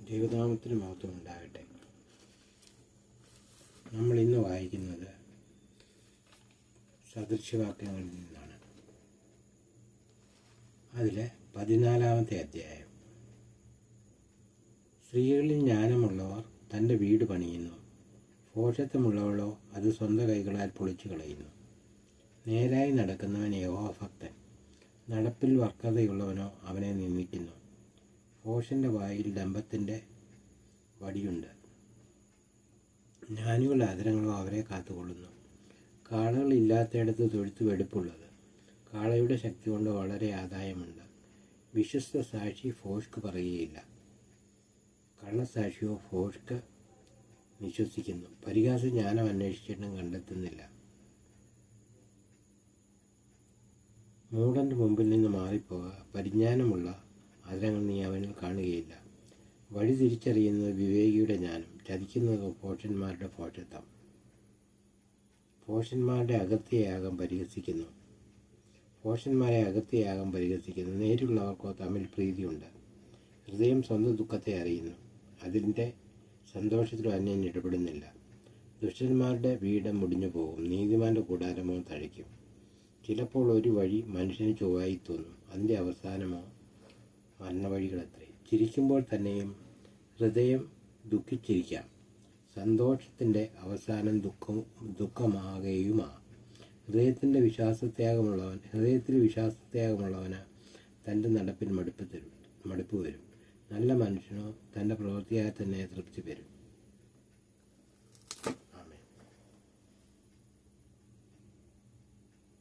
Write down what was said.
ദൈവനാമത്തിന് മഹത്വം ഉണ്ടാകട്ടെ. നമ്മൾ ഇന്ന് വായിക്കുന്നത് സദൃശവാക്യങ്ങളിൽ നിന്നാണ്. അതിലെ 14-ാമത്തെ അധ്യായം. സ്ത്രീകളിൽ ജ്ഞാനമുള്ളവർ തൻ്റെ വീട് പണിയുന്നു, ഭോഷത്വമുള്ളവളോ അത് സ്വന്തം കൈകളാൽ പൊളിച്ചു കളയുന്നു. നേരായി നടക്കുന്നവൻ യഹോവാഭക്തൻ, നടപ്പിൽ വക്രതയുള്ളവനോ അവനെ നിന്ദിക്കുന്നു. ഭോഷൻ്റെ വായിൽ ഡംഭത്തിൻ്റെ വടിയുണ്ട്, ജ്ഞാനികളുടെ അധരങ്ങളോ അവരെ കാത്തുകൊള്ളുന്നു. കാളകളില്ലാത്തയിടത്ത് തൊഴുത്ത് വെടുപ്പുള്ളത്, കാളയുടെ ശക്തി കൊണ്ട് വളരെ ആദായമുണ്ട്. വിശ്വസ്ത സാക്ഷി ഭോഷ്ക് പറയുകയില്ല, കള്ളസാക്ഷിയോ ഭോഷ്ക് വിശ്വസിക്കുന്നു. പരിഹാസ ജ്ഞാനം അന്വേഷിച്ചിട്ടും കണ്ടെത്തുന്നില്ല. മൂഢൻ്റെ മുമ്പിൽ നിന്ന് മാറിപ്പോക, പരിജ്ഞാനമുള്ള അധരങ്ങൾ നീ അവനിൽ കാണുകയില്ല. വഴി തിരിച്ചറിയുന്നത് വിവേകിയുടെ ജ്ഞാനം, ചതിക്കുന്നത് ഭോഷന്മാരുടെ ഭോഷത്വം. ഭോഷന്മാരുടെ അകത്യയാഗം പരിഹസിക്കുന്നു, ഭോഷന്മാരെ അകത്യയാഗം പരിഹസിക്കുന്നു. നേരുള്ളവർക്കോ തമ്മിൽ പ്രീതിയുണ്ട്. ഹൃദയം സ്വന്തം ദുഃഖത്തെ അറിയുന്നു, അതിൻ്റെ സന്തോഷത്തിലും അന്യൻ ഇടപെടുന്നില്ല. ദുഷ്ടന്മാരുടെ വീട് മുടിഞ്ഞു പോകും, നീതിമാന്റെ കൂടാരമോ തഴയ്ക്കും. ചിലപ്പോൾ ഒരു വഴി മനുഷ്യന് ചൊവ്വായി തോന്നും, അതിൻ്റെ അവസാനമോ മരണവഴികളത്രേ. ചിരിക്കുമ്പോൾ തന്നെയും ഹൃദയം ദുഃഖിച്ചിരിക്കാം, സന്തോഷത്തിൻ്റെ അവസാനം ദുഃഖമാകുകയുമാ. ഹൃദയത്തിൽ വിശ്വാസത്യാഗമുള്ളവന് തൻ്റെ നടപ്പിൽ മടുപ്പ് വരും. നല്ല മനുഷ്യനോ തൻ്റെ പ്രവൃത്തിയാൽ തന്നെ തൃപ്തി വരും.